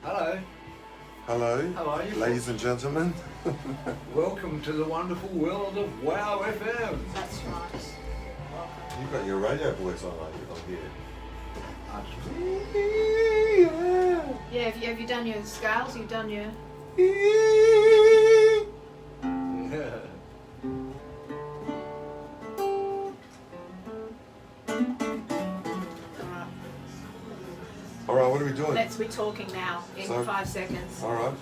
Hello. Hello, How are you? ladies and gentlemen. Welcome to the wonderful world of Wow FM. That's right. Welcome. You've got your radio voice on here. Yeah, have you done your scales? You've done your... Alright, what are we doing? Let's be talking now in So- 5 seconds. Alright.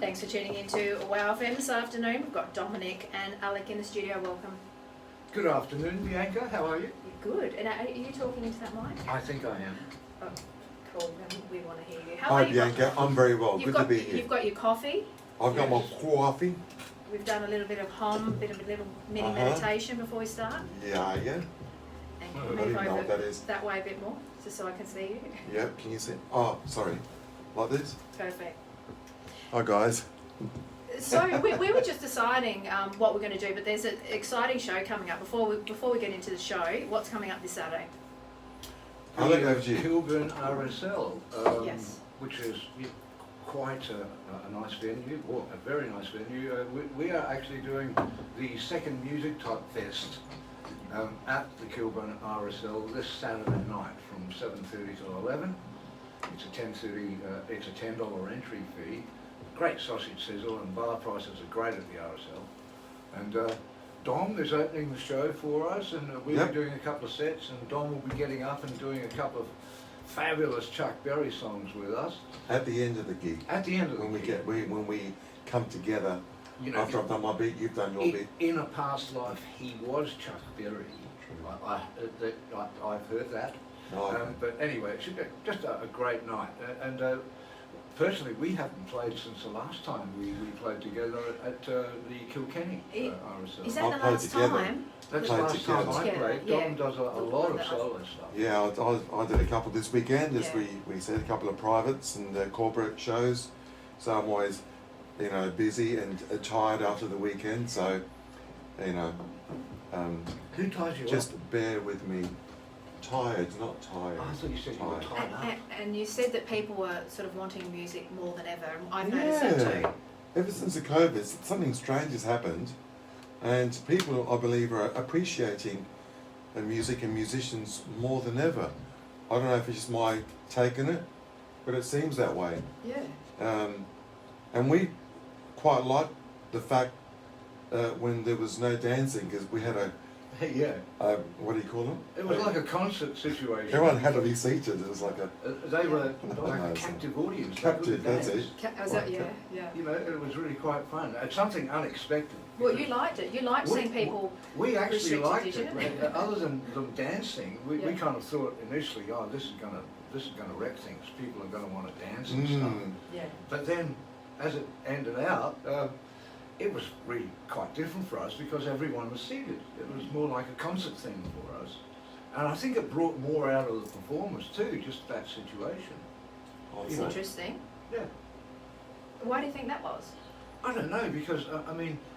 Thanks for tuning into Wow FM this afternoon. We've got Dominic and Alec in the studio. Welcome. Good afternoon, Bianca. How are you? You're good. And are you talking into that mic? I think I am. Oh, cool. Then we want to hear you. How Hi are you? Bianca, I'm very well. You've Good to got, be here. You've got your coffee. I've got my Yes. coffee. We've done a little bit of hum, a little mini Uh-huh. meditation before we start. Yeah. And Oh, you I can don't move even know over what that is. that way a bit more, just so I can see you. Yep, can you see? Oh, sorry. Like this? Perfect. Hi guys. So we were just deciding what we're going to do, but there's an exciting show coming up. Before we get into the show, what's coming up this Saturday? I'll let go to you. Kilburn RSL, Yes. which is quite a nice venue, or a very nice venue. We are actually doing the second Music Type Fest at the Kilburn RSL this Saturday night from 7:30 to 11. It's a it's a $10 entry fee. Great sausage sizzle, and bar prices are great at the RSL. And Dom is opening the show for us, and we'll Yep. be doing a couple of sets, and Dom will be getting up and doing a couple of fabulous Chuck Berry songs with us At the end of the gig. at the end of the When we gig. when we come together, You know, after I've done my beat, you've done your beat. in a past life, he was Chuck Berry. I've heard that. Oh, But anyway, it should be just a great night. And personally, we haven't played since the last time we played together at the Kilkenny RSL. Is that I'll the play last together. time? That's the Played last time together. I played. Yeah. Dom does a lot of solo stuff. Yeah, I did a couple this weekend, as Yeah. we said, a couple of privates and corporate shows. So I'm always, busy and tired after the weekend. So, Who ties you just up? bear with me. Tired, not tired. I thought you said you were Tired. tied up. And you said that people were sort of wanting music more than ever. And I've noticed that too. Ever since the COVID, something strange has happened, and people, I believe, are appreciating the music and musicians more than ever. I don't know if it's just my take on it, but it seems that way. Yeah. And we quite liked the fact when there was no dancing, because we had Yeah, what do you call them? it was like a concert situation. Everyone had to be seated. It was like a They were like a Nice. captive audience. They Captive, couldn't that's dance. it. Was that, yeah. You know, it was really quite fun. It's something unexpected. Well, you liked it. You liked We- seeing people. We actually restricted, liked did it. you? Other than them dancing, we Yeah. kind of thought initially, oh, this is gonna wreck things. People are gonna want to dance and stuff. Yeah. But then, as it ended out, it was really quite different for us because everyone was seated. It was more like a concert thing for us. And I think it brought more out of the performers too, just that situation. It's Also, interesting. Yeah. Why do you think that was? I don't know, because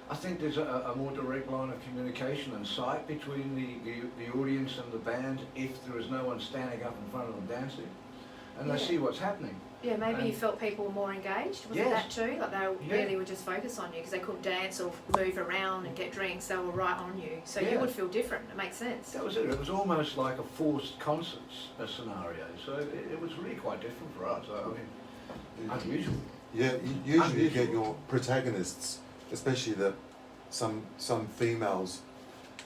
I think there's a more direct line of communication and sight between the audience and the band if there is no one standing up in front of them dancing, and they Yeah. see what's happening. Yeah, maybe you And- felt people were more engaged. Was it Yes. that too? Like they Yeah. really were just focused on you because they couldn't dance or move around and get drinks. They were right on you, so you Yeah. would feel different. It makes sense. That was it. It was almost like a forced concert scenario. So it was really quite different for us. I mean, unusual. yeah, usually you get Unusual. your protagonists, especially some females.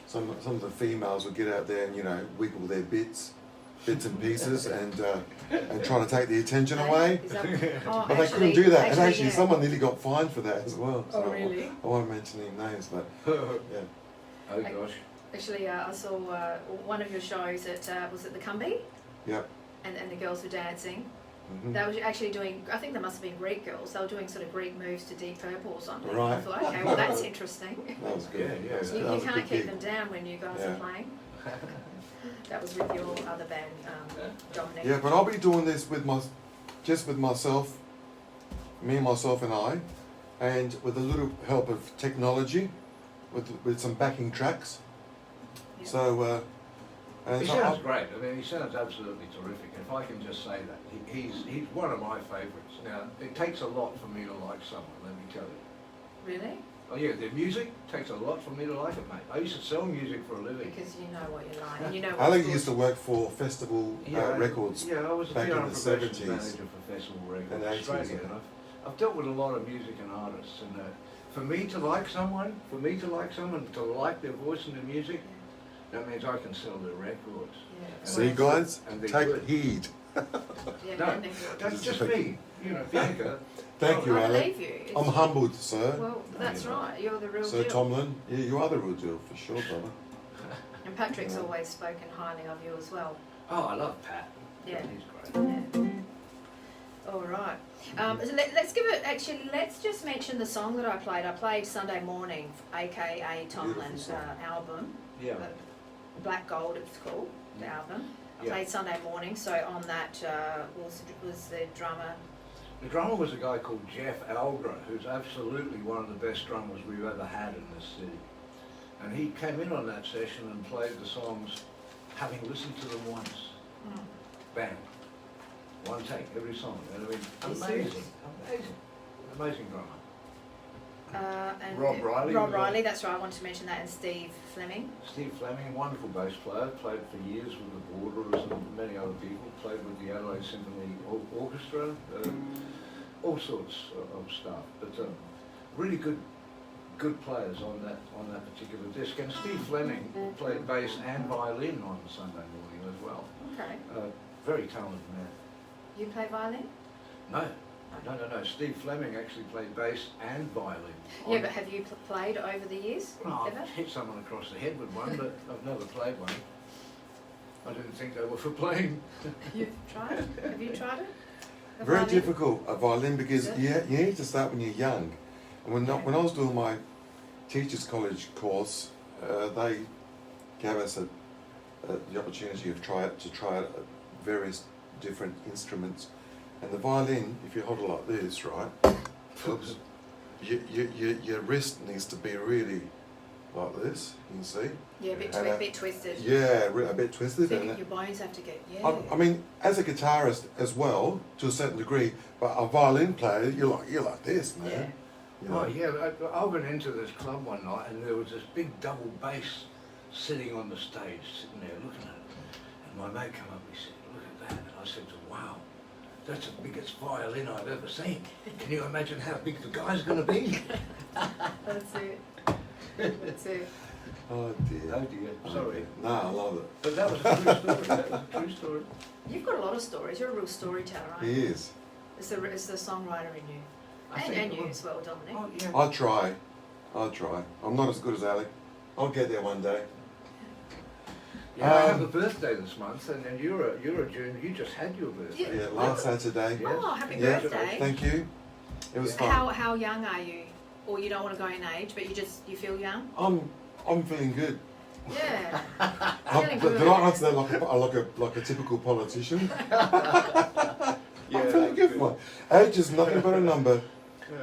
Some of the females will get out there and wiggle their bits and pieces, and try to take the attention away. Is that, oh, But they couldn't do that, and actually yeah. someone nearly got fined for that as well. Oh, really? I won't mention any names, but yeah. Oh gosh. Actually, I saw one of your shows at was it the Cumbie, Yep. and the girls were dancing. Mhm. They were actually doing. I think they must have been Greek girls. They were doing sort of Greek moves to Deep Purple or something. Right. I thought, okay, well that's interesting. That was good. Yeah, yeah. That was, You, that you was a can't good keep gig. them down when you guys Yeah. are playing. That was with your other band, Dominic. Yeah, but I'll be doing this with myself, myself and I, and with a little help of technology, with some backing tracks. Yeah. So And He so sounds great. I mean, he sounds absolutely terrific. If I can just say that, he's one of my favourites. Now, it takes a lot for me to like someone. Let me tell you. Really? Oh yeah, their music takes a lot for me to like it, mate. I used to sell music for a living. Because you know what you like, and you know what's Alec good. used to work for Festival Records. Yeah, I was a back in PR the promotions 70s manager for Festival Records and in 80s, Australia, and I've dealt with a lot of music and artists, and for me to like someone, to like their voice and their music, that means I can sell their records. Yeah. And See, they- guys, and they take would. heed. Yeah, No, and they're good. that's just me. You know, Bianca. Thank you, I Alec. believe you. It's- I'm humbled, sir. Well, that's you're right. You're the real Sir deal. Tomlin, yeah, you are the real deal for sure, brother. And Patrick's always spoken highly of you as well. Oh, I love Pat. Yeah. He's great. Yeah. All right. So let's just mention the song that I played. I played Sunday Morning, aka Tomlin's song. album. Yeah. Black Gold, it's called, the album. I Yeah. played Sunday Morning, so on that was the drummer. The drummer was a guy called Jeff Algra, who's absolutely one of the best drummers we've ever had in this city. And he came in on that session and played the songs, having listened to them once. Bang. One take, every song. And I mean, Are you amazing, serious? amazing drummer. And Rob Riley Rob was on. Riley, that's right, I wanted to mention that, and Steve Fleming. Steve Fleming, wonderful bass player, played for years with the Borderers and many other people, played with the Adelaide Symphony Orchestra, all sorts of stuff. But really good players on that particular disc. And Steve Fleming played bass and violin on Sunday Morning as well. Okay. Very talented man. You play violin? No. Steve Fleming actually played bass and violin. Yeah, but have you played over the years? Well, Ever? I've hit someone across the head with one, but I've never played one. I didn't think they were for playing. You've tried it? Have you tried it? A Very violin? difficult, a violin, because Is you need to start when you're young. And when I was doing my Teachers College course, they gave us the opportunity of try out various different instruments. And the violin, if you hold it like this, right, oops, your wrist needs to be really like this, you can see. Yeah, a bit twisted. Yeah, a bit twisted. So And your bones have to get, yeah. I mean, as a guitarist as well, to a certain degree, but a violin player, you're like this, man. Yeah. You know? Oh yeah, I went into this club one night and there was this big double bass sitting on the stage, sitting there looking at it. And my mate came up and he said, "Look at that." And I said to him, "Wow, that's the biggest violin I've ever seen. Can you imagine how big the guy's going to be?" That's it. That's it. Oh dear. Oh dear, sorry. No, I love it. But that was a true story. That was a true story. You've got a lot of stories. You're a real storyteller, aren't He you? is. It's the songwriter in you. I And think you it as well, Dominic. Oh yeah. I'll try. I'm not as good as Alec. I'll get there one day. Yeah, I have a birthday this month, and you're a June. You just had your birthday. Yeah, last Saturday. Yeah. Oh, happy Yeah, birthday. thank you. It was fun. How young are you? Or you don't want to go in age, but you feel young? I'm feeling good. Yeah. Did good. I answer that like a typical politician? I'm feeling good for one. Age is nothing but a number.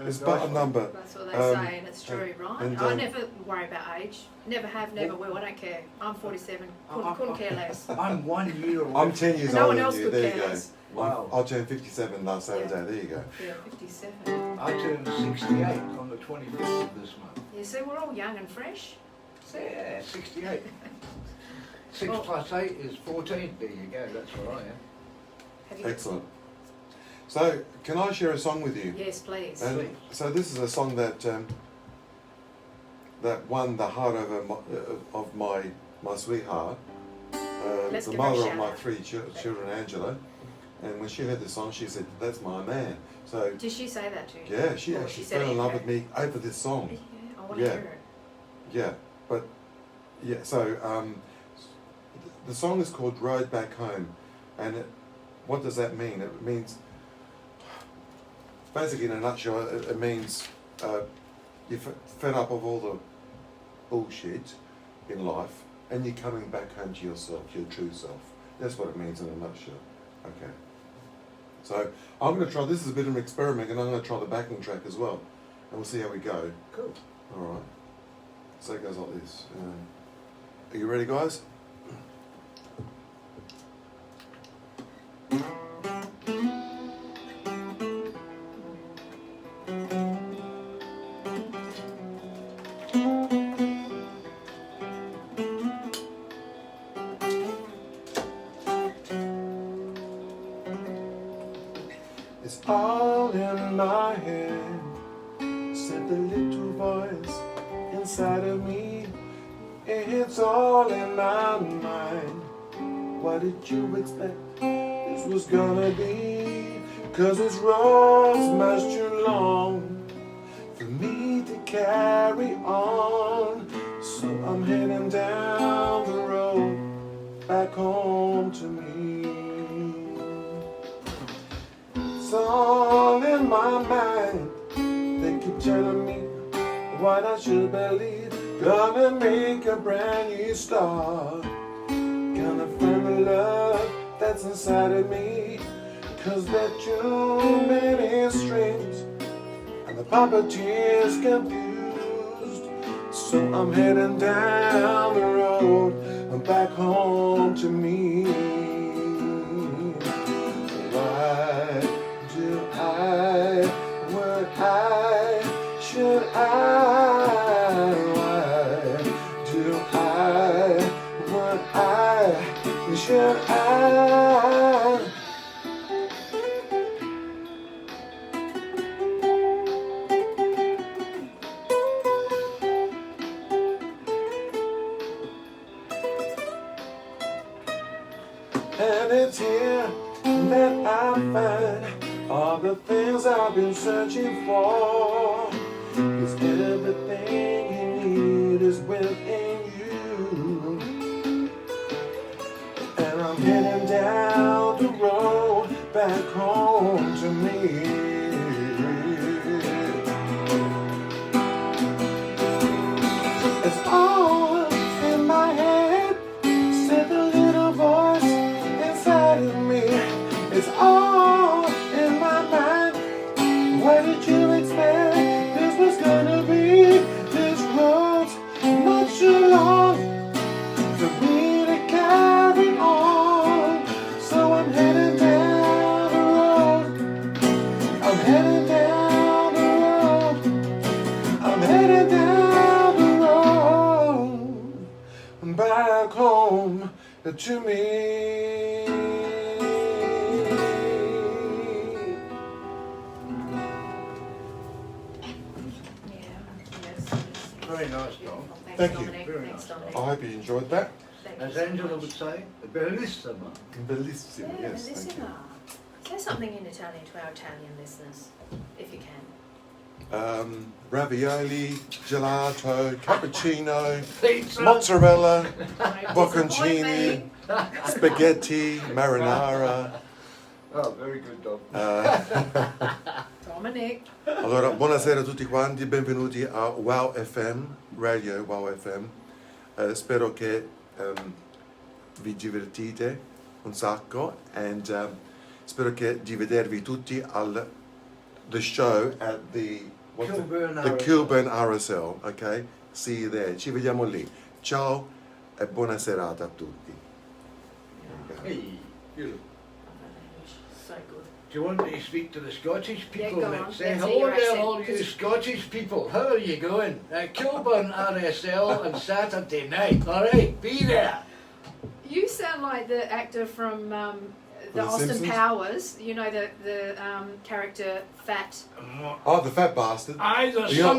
It's but a number. That's what they Um, say, and it's true, right? and, I never worry about age. Never have, never will. I don't care. I'm 47. Couldn't care less. I'm 1 year away. I'm 10 years No older one than else you. could There you care go. less. Wow. I'll turn 57 last Saturday. Yeah. There you go. Yeah, 57. I turned 68 on the 25th of this month. Yeah, so we're all young and fresh. Yeah, 68. 6 Well- plus 8 is 14. There you go. That's what I am. Have you? Excellent. So, can I share a song with you? Yes, please. And Please. so this is a song that that won the heart of my sweetheart, Let's the give her a mother of shout my out. 3 children, Angela. And when she heard the song, she said, "That's my man." So Did she say that to you? yeah, she Or actually said fell it in love her? with me over this song. Yeah, I want to Yeah. hear it. Yeah, but yeah. So the song is called "Road Back Home," and what does that mean? It means, basically, in a nutshell, it means you're fed up of all the bullshit in life, and you're coming back home to yourself, your true self. That's what it means in a nutshell. Okay. So I'm going to try. This is a bit of an experiment, and I'm going to try the backing track as well, and we'll see how we go. Cool. All right. So it goes like this. Are you ready, guys? It's all in my head, said the little voice inside of me. It's all in my mind. What did you expect this was gonna be? 'Cause this road's much too long for me to carry on. So I'm heading down the road back home to me. It's all in my mind. They keep telling me what I should believe. Gonna make a brand new start. Gonna find the love that's inside of me. 'Cause there are too many strings and the puppeteer's confused. So I'm heading down the road and back home to me. Why do I, would I, should I, why do I, would I, should I? And it's here that I find all the things I've been searching for. 'Cause everything you need is within you. And I'm heading down the road back home to me. It's all in my head, said the little voice inside of me. It's all in my mind. What did you expect this was gonna be? This road's much too long for me to carry on. So I'm heading down the road. I'm heading down the road. I'm heading down the road back home to me. Very nice, Dom. Thank you. Dominic. Very Thanks, nice. Dominic. I hope you enjoyed that. Thank you As so Angela much. would say, bellissima. Bellissimo, Yeah, yes, thank you. bellissima. Say something in Italian to our Italian listeners, if you can. Ravioli, gelato, cappuccino, Pizza. mozzarella, Don't bocconcini, disappoint me. spaghetti, marinara. Oh, very good, Dom. Dominic. Allora, buonasera a tutti quanti, benvenuti a Wow FM, Radio Wow FM. Spero che vi divertite un sacco and spero che di vedervi tutti al the show at the Kilburn RSL, ok? See you there. Ci vediamo lì. Ciao e buona serata a tutti. Hey, you. So good. Do you want me to speak to the Scottish people? go Mick? on. Say Let's hello hear your there, accent, all you 'cause- Scottish people. How are you going? Kilburn RSL on Saturday night. All right, be there. You sound like the actor from the The Austin Simpsons? Powers. You know the character Fat. Oh, the fat bastard. Aye, there's Yeah.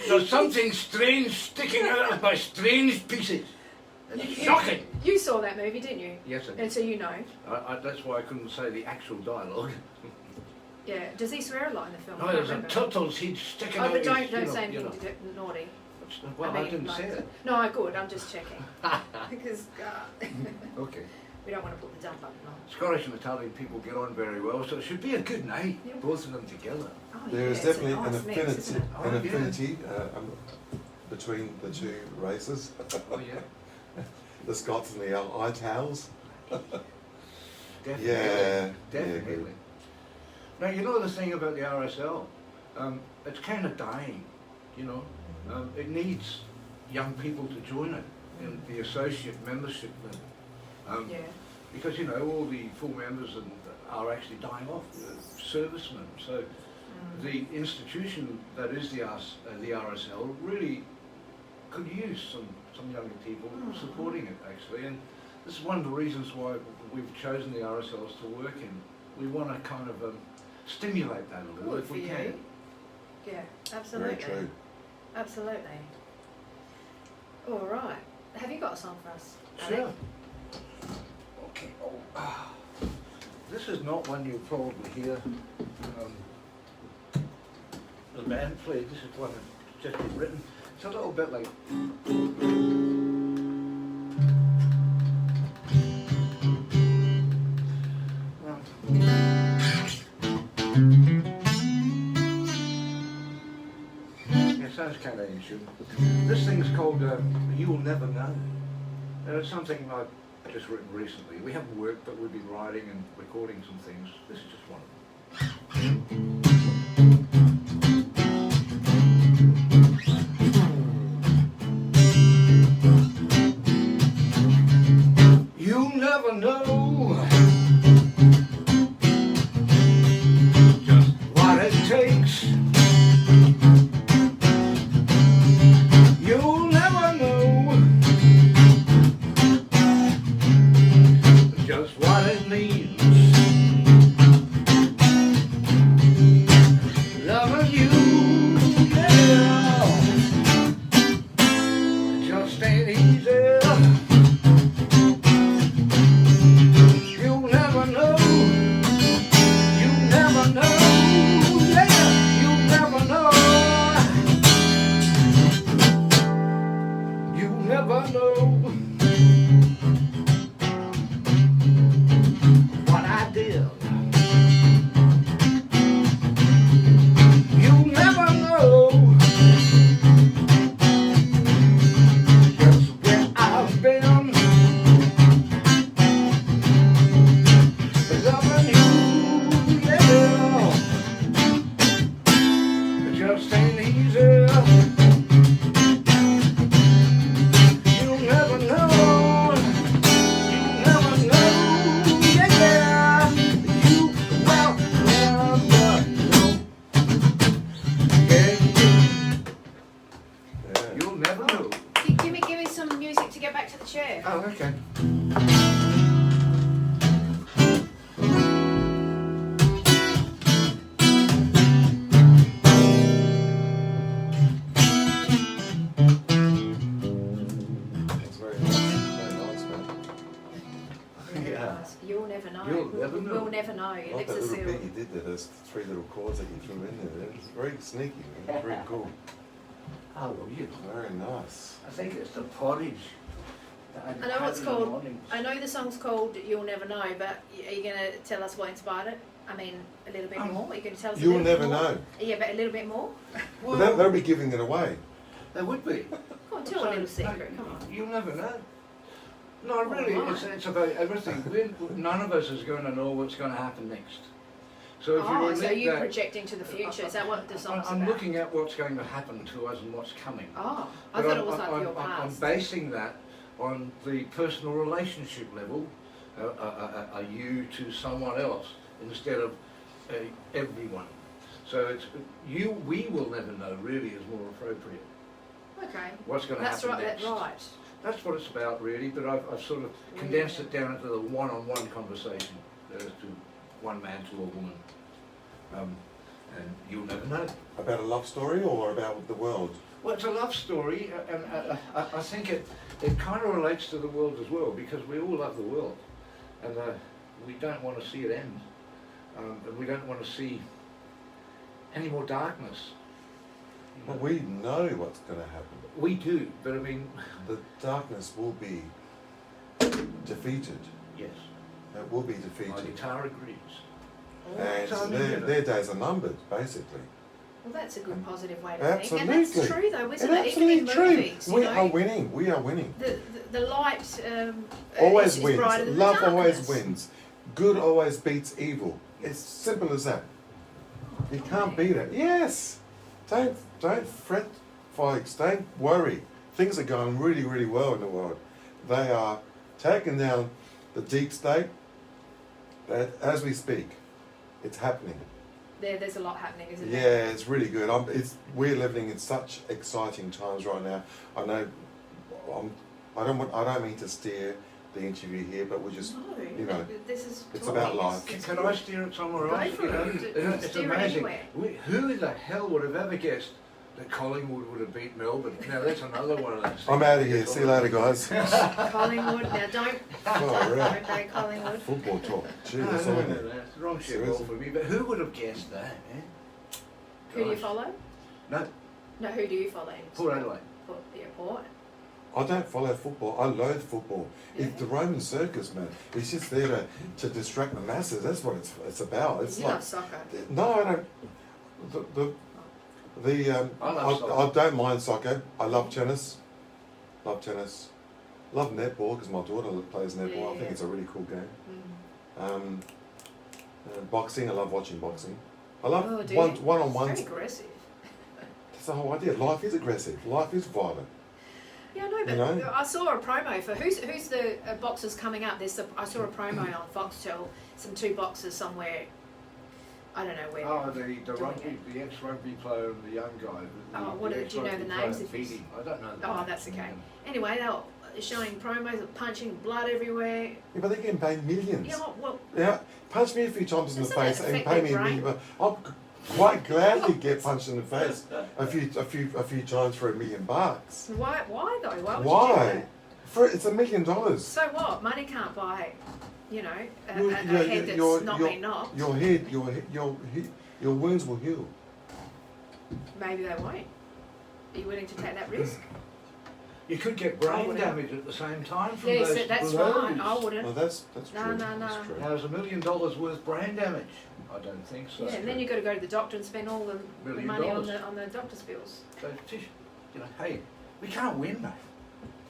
there's something strange sticking out of my strange pieces. It's shocking. You saw that movie, didn't you? Yes, I did. And so you know. That's why I couldn't say the actual dialogue. Yeah. Does he swear a lot in the film? Oh, I can't there's a remember. turtle's head sticking Oh, out. but his, don't say you anything naughty. Well, I mean, didn't like- say it. No, good. I'm just checking because Okay. we don't want to put the dump button on. Scottish and Italian people get on very well, so it should be a good night, Yeah. both of them together. Oh, There is yeah, it's a definitely nice an mix, affinity, isn't it? Oh, an yeah. affinity between the two races, Oh yeah, the Scots and the Itals. definitely. Yeah, Definitely. Now you know the thing about the RSL, it's kind of dying. You know, it needs young people to join it in the associate membership. Yeah. Because you know all the full members are actually dying off, servicemen. So the institution that is the RSL really could use some younger people supporting it actually, and this is one of the reasons why we've chosen the RSLs to work in. We want to kind of stimulate that a little Good if for we you. can. Yeah, absolutely. Very true. Absolutely. All right. Have you got a song for us? Sure. Alec? Okay. This is not one you'll probably hear the band play. This is one that's just been written. It's a little bit like. It sounds kind of ancient. This thing's called You'll Never Know. It's something I've just written recently. We haven't worked, but we've been writing and recording some things. This is just one of them. You'll never know just what it takes. You'll never know just what it means. Loving you, yeah, just ain't easy. You'll never know. You'll never know. Yeah, you'll never know. You'll never know what I did. You'll never know just where I've been. Loving you, yeah, just ain't easy. You'll never know. You'll never know, yeah. You will never know. Yeah, Yeah. you'll never know. Give me some music to get back to the chair. Oh, okay. It's very nice, man. Very Yeah. nice. You'll never know. You'll never know. We'll never know. Like Alexis that little Seal. bit you did there, those 3 little chords that you threw in there. It's very sneaky, man. Very cool. How will you? Very nice. I think it's the porridge. that I know had what's in the called. mornings. I know the song's called "You'll Never Know," but are you going to tell us what inspired it? I mean, a little bit more. Are you going to tell us? You'll a little never bit more? know. Yeah, but a little bit more. But that'll be giving it away. There would be. Come on, tell a little secret. Come on. You'll never know. No, really, Alright. it's about everything. None of us is going to know what's going to happen next. So if you Oh, relate so you're that, projecting to the future. Is that what the song's I'm about? looking at what's going to happen to us and what's coming. Oh, I But thought it was like your I'm past. basing that on the personal relationship level, you to someone else instead of everyone. So it's we will never know really is more appropriate. Okay. What's going to That's happen right. next? That's right. That's what it's about really, but I've sort of condensed it down into the one-on-one conversation as to one man to a woman. And you'll never know. About a love story or about the world? Well, it's a love story, and I think it kind of relates to the world as well, because we all love the world, and we don't want to see it end, and we don't want to see any more darkness. Well, we know what's going to happen. We do, but I mean, The darkness will be defeated. yes, It will be my defeated. guitar agrees. And So, I mean, their days are numbered, basically. Well, that's a good positive way to think. And Absolutely. that's true, though, isn't It's it? Even in absolutely movies, true. We you know, are winning. We are winning. the light Always is wins. brighter than Love the always darkness. wins. Good always beats evil. It's simple as that. You can't beat it. Yes. Don't fret, folks. Don't worry. Things are going really, really well in the world. They are taking down the deep state. That as we speak, it's happening. There's a lot happening, isn't Yeah, there? it's really good. We're living in such exciting times right now. I know. I don't mean to steer the interview here, but we'll just, No, you know, this is it's talking. about life. Can I steer it somewhere Go else? for it. It's Steer it amazing. anywhere. Who the hell would have ever guessed that Collingwood would have beat Melbourne? Now that's another one of those things. I'm out of here. See you later, guys. Collingwood. Now don't Oh, right. go Collingwood. Football talk. Gee, No, that's no, all no, in there. no, it's the wrong shit Seriously. ball for me. But who would have guessed that, eh? Who do you Gosh. follow? No, No, who do you follow? Port Adelaide. Port. I don't follow football. I loathe football. Yeah. It's the Roman circus, man. It's just there to distract the masses. That's what it's about. It's You like love soccer. no, I don't. I love soccer. I don't mind soccer. I love tennis. Love tennis. Love netball because my daughter plays netball. I Yeah. think it's a really cool game. Mm. Boxing. I love watching boxing. I love Oh, do you? one-on-ones. It's very aggressive. That's the whole idea. Life is aggressive. Life is violent. Yeah, I know, but You know? I saw a promo for who's the boxers coming up. I saw a promo on Foxtel. Some two boxers somewhere. I don't know where. Oh, the doing rugby, the ex-rugby player and the young guy. Oh, what do you know the ex-rugby names player if you- beat him. I don't know. the Oh, names. that's okay. Anyway, they were showing promos of punching blood everywhere. Yeah, but they're getting paid millions. Yeah, well, Yeah, punch me a few times in the Doesn't that face and affect pay their me a brain? million. I'll quite gladly get punched in the face a few times for $1 million. why though? Why would you do Why? that? It's $1 million. So what? Money can't buy, a Your- head that's your- not your- been knocked. Your wounds will heal. Maybe they won't. Are you willing to take that risk? You could get I brain wouldn't. damage at the same time from Yes, those that's blows. fine. I wouldn't. No, that's No, true. no, no. That's true. How's $1 million worth brain damage? I don't think so. Yeah, and then you've got to go to the doctor and spend all the $1 million. money on the doctor's bills. So, hey, we can't win, mate.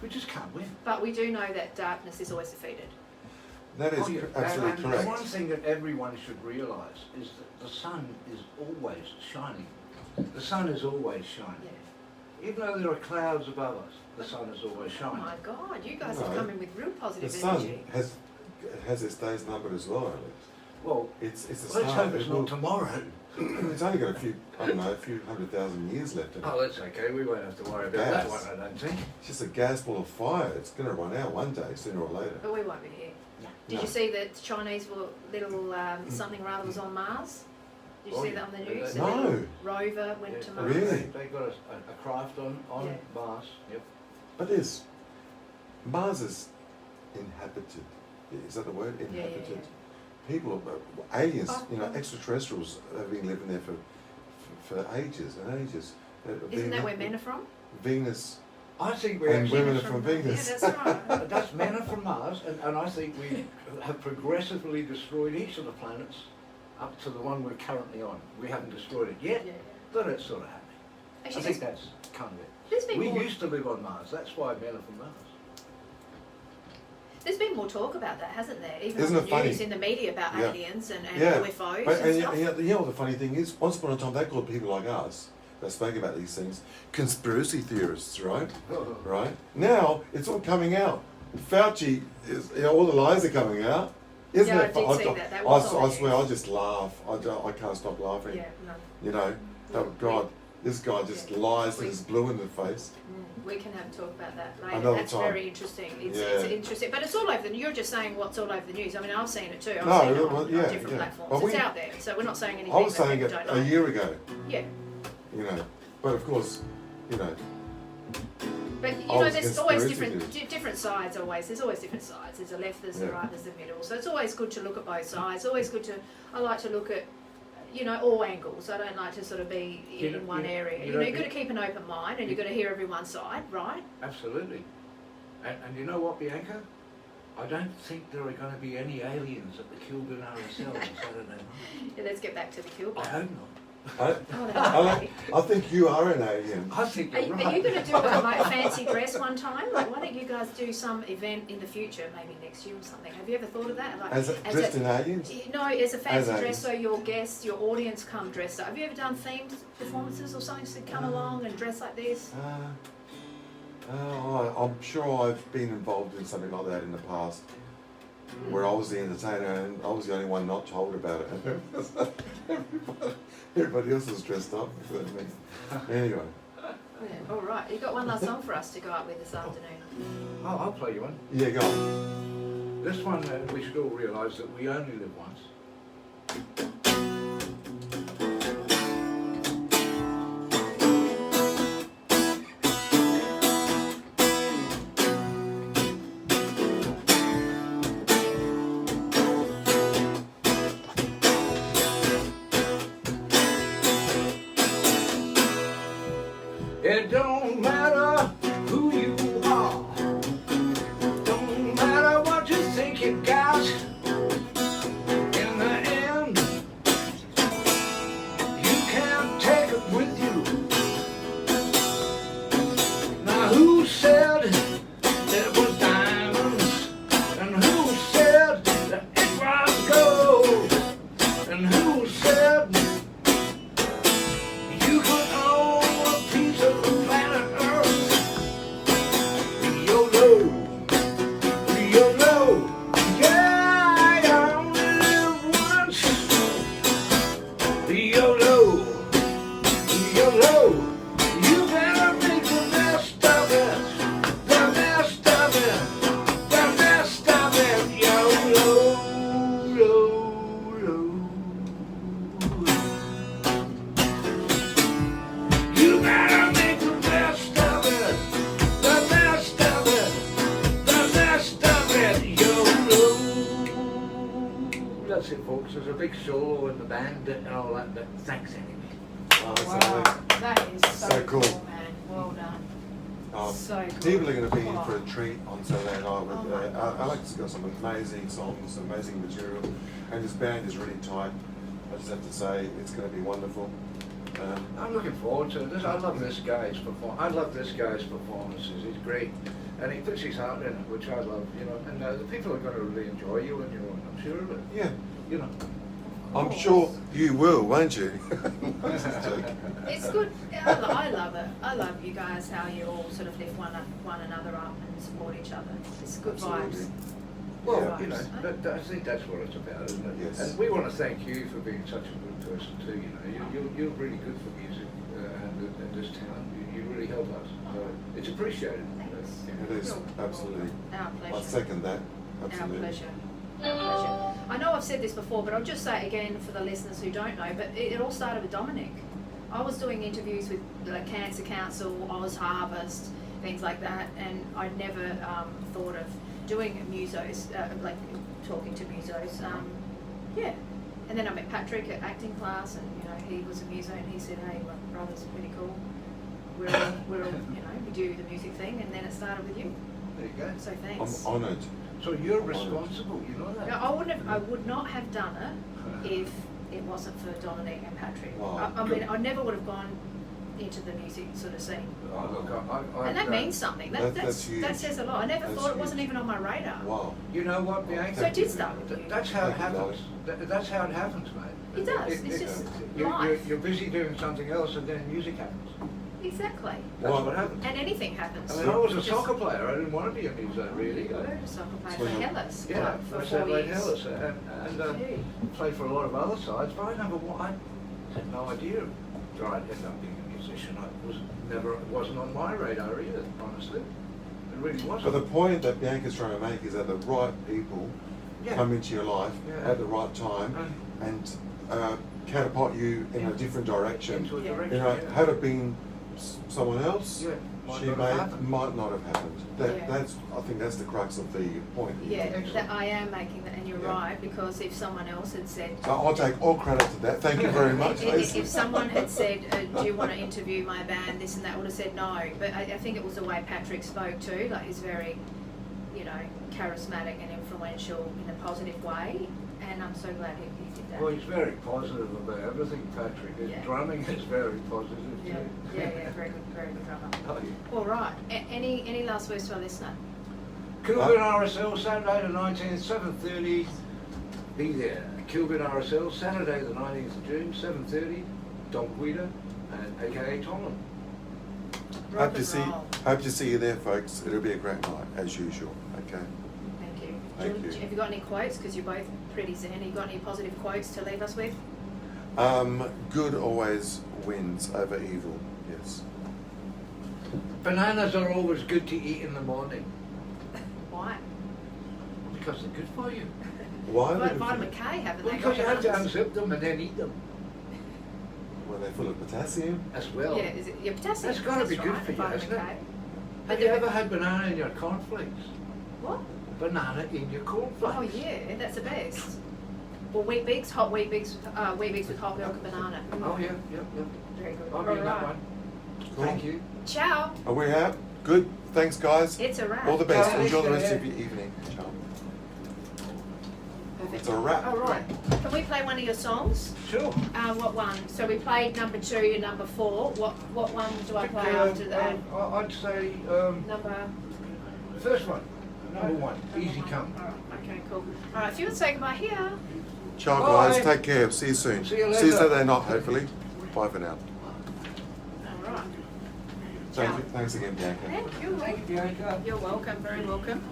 We just can't win. But we do know that darkness is always defeated. That is Oh, yeah. absolutely and correct. one thing that everyone should realise is that the sun is always shining. The sun is always shining. Yeah. Even though there are clouds above us, the sun is always Oh shining. my God, you guys No. are coming with real The positive sun energy. has its days numbered as well, Alex. Well, It's a let's start. hope it's It will- not tomorrow. It's only got a few 100,000 years left in it. Oh, that's okay. We won't have to worry about that one, I don't think. It's just a gas ball of fire. It's going to run out one day, sooner or later. But we won't be here. Did No. you see that Chinese little something or other was on Mars? Did you Oh, see yeah. that on the news? No. A little rover went to Yeah, Mars. Really? They got a craft on Yeah. Mars. Yep. But Mars is inhabited. Is that the word? Yeah, yeah, Inhabited. yeah. People, aliens, Oh. extraterrestrials have been living there for ages and ages. Isn't that where men are from? Venus I think we and actually, women are from Venus. Yeah, that's right. that's men are from Mars, and I think we have progressively destroyed each of the planets up to the one we're currently on. We haven't destroyed it yet, Yeah, yeah. but it's sort of happening. I Actually, think that's kind of there's it. been We more. used to live on Mars, that's why men are from Mars. There's been more talk about that, hasn't there? Even Isn't on it the funny? news, in the media about Yeah. aliens and Yeah. UFOs But, and stuff. you know what the funny thing is? Once upon a time, they called people like us that spoke about these things conspiracy theorists, right? Right? Now it's all coming out. Fauci is, all the lies are coming out. Isn't Yeah, I it? did see that. That was on I the swear, news. I just laugh. I can't stop laughing. Yeah, no. You know, oh God, this guy just lies till he's blue in the face. We can have a talk about that later. Another That's time. very interesting. It's Yeah. interesting, but it's all over the. You're just saying what's all over the news. I mean, I've seen it too. I've No, seen it on, well, on yeah, different yeah. platforms. Well, It's we- out there, so we're not saying anything I was that saying people it don't a know. year ago. Yeah, You know, but of course, you know, but you I know, was there's always conspiracy different different sides. Always, there's always different sides. There's the left, there's the Yeah. right, there's the middle. So it's always good to look at both sides. Always good to. I like to look at. All angles. I don't like to sort of be You in don't- one you- area. you You know, don't you've got to be- keep an open mind and you've got to hear everyone's side, right? Absolutely. And you know what, Bianca? I don't think there are going to be any aliens at the Kilburn RSL on Saturday night. Yeah, let's get back to the Kilburn. I hope not. Oh, that'd be great. I think you are an alien. I think Are you're you, right. are you going to do a like, fancy dress one time? Like, why don't you guys do some event in the future, maybe next year or something? Have you ever thought of that? Like, Dressed in aliens? No, as a fancy As dress, so your guests, your audience come dressed up. Have you ever done themed performances or something to come along and dress like this? I'm sure I've been involved in something like that in the past, where I was the entertainer and I was the only one not told about it. Everybody else was dressed up, except me. Anyway, Yeah. All right, you got one last song for us to go up with this afternoon. Oh, I'll play you one. yeah, go on. This one, we should all realise that we only live once. It don't matter who you are, don't matter what you think you got. In the end, you can't take it with you. Now who said that it was diamonds? And who said that it was gold? And who said you could own a piece of the planet Earth? YOLO, YOLO, yeah, I only live once. YOLO, YOLO, you better make the best of it, the best of it, the best of it. YOLO, YOLO. You better make the best of it, the best of it, the best of it, YOLO. That's it, folks. There's a big solo in the band and all that, but thanks anyway. Oh, that's Wow, amazing. that is so, So cool. man. Well done. So good. People are going to be in Wow. for a treat on Saturday night. Oh my gosh. Alex has got some amazing songs, amazing material, and his band is really tight. I just have to say, it's going to be wonderful. I'm looking forward to this. I love this guy's performances. He's great, and he puts his heart in it, which I love. You know, and the people are going to really enjoy you, and I'm sure of it. Yeah, You know. I'm sure you will, won't you? It's good. I love it. I love you guys, how you all sort of lift one another up and support each other. It's good Absolutely. vibes. Well, Yeah. you know, I think that's what it's about, isn't it? Yes. And we want to thank you for being such a good person too. You know, you're really good for music in this town. You really help us. So it's appreciated. Thanks. It is, absolutely. Our pleasure. I second that, Our absolutely. pleasure. Our pleasure. I know I've said this before, but I'll just say it again for the listeners who don't know, but it all started with Dominic. I was doing interviews with the Cancer Council, Oz Harvest, things like that, and I'd never thought of doing musos, like talking to musos. Yeah. And then I met Patrick at acting class, and you know, he was a muso, and he said, "Hey, my brother's pretty cool. We're all, you know, we do the music thing," and then it started with you. There you go. So thanks. I'm honoured. So you're responsible. You know that. No, I would not have done it if it wasn't for Dominic and Patrick. Wow. I mean, I never would have gone into the music sort of scene. Oh, look, And that means something. That's huge. That says a lot. I never That's thought it wasn't huge. even on my radar. Wow. You know what, Bianca? So it did start with you. That's how it Thank you, happens. That's how it happens, mate. It does. It's just you're, life. you're busy doing something else, and then music happens. Exactly. That's Well, what happens. And anything happens. I mean, I was a Just- soccer player. I didn't want to be a muso, really. You were a soccer player Well, for Hellas. Yeah, for I 4 said like years. Hellas, and Gee. played for a lot of other sides, but I had no idea that I'd end up being a musician. It wasn't on my radar either, honestly. It really But wasn't. the point that Bianca's trying to make is that the right people Yeah. come into your life Yeah. at the right time and catapult you in a different direction. Into a Yeah. direction, You know, yeah. had it been someone else, Yeah, might she not have happened. might not have happened. Yeah. I think that's the crux of the point. Yeah, Excellent. that I am making that, and you're Yeah. right, because if someone else had said, So I'll take all credit to that. Thank you very much. if someone had said, do you want to interview my band, this and that, I would have said no. But I think it was the way Patrick spoke too, like he's very, you know, charismatic and influential in a positive way, and I'm so glad he did that. Well, he's very positive about everything, Patrick. His Yeah. drumming is very positive Yeah, too. yeah, very good drummer. Oh, yeah. All right, any last words to our listener? Kilburn RSL, Saturday the 19th, 7:30. Be there. Kilburn RSL, Saturday the 19th of June, 7:30. Dom Guida, and aka Tomlin. Rock Hope to and see roll. you there, folks. It'll be a great night as usual. Okay. Thank you. Thank George, you. have you got any quotes? Because you're both pretty zen. Have you got any positive quotes to leave us with? Good always wins over evil. Yes. Bananas are always good to eat in the morning Why? Because they're good for you. Why? But would vitamin it- K, haven't they? Because you got have to bananas? unzip them and then eat them Well, they're full of potassium. as well. Yeah, is it your potassium? That's gotta be right, good for you, vitamin hasn't it? K. Have you ever had banana in your cornflakes? What? Banana in your cornflakes? Oh yeah, that's the best. Or wheat bix, hot wheat bix with hot milk and banana. Oh, yeah, yeah, yeah. Very good. I'll be in that Alright. one. Cool. Thank you. Ciao. Are we out? Good. Thanks, guys. It's a wrap. All the best. Ciao. Enjoy the rest of your evening. Ciao. Perfect. It's a wrap. All right. Can we play one of your songs? Sure. What one? So we played number 2 and number 4. What one do I play after that? I'd say Number. the first one. Number 1. Easy come. All right. Okay. Cool. All right. If you would say goodbye here. Ciao, Bye. guys. Take care. See you soon. See you See you later. Saturday night, hopefully. Bye for now. All right. Thanks again, Bianca. Thank you. Thank you, Bianca. You're welcome. Very welcome.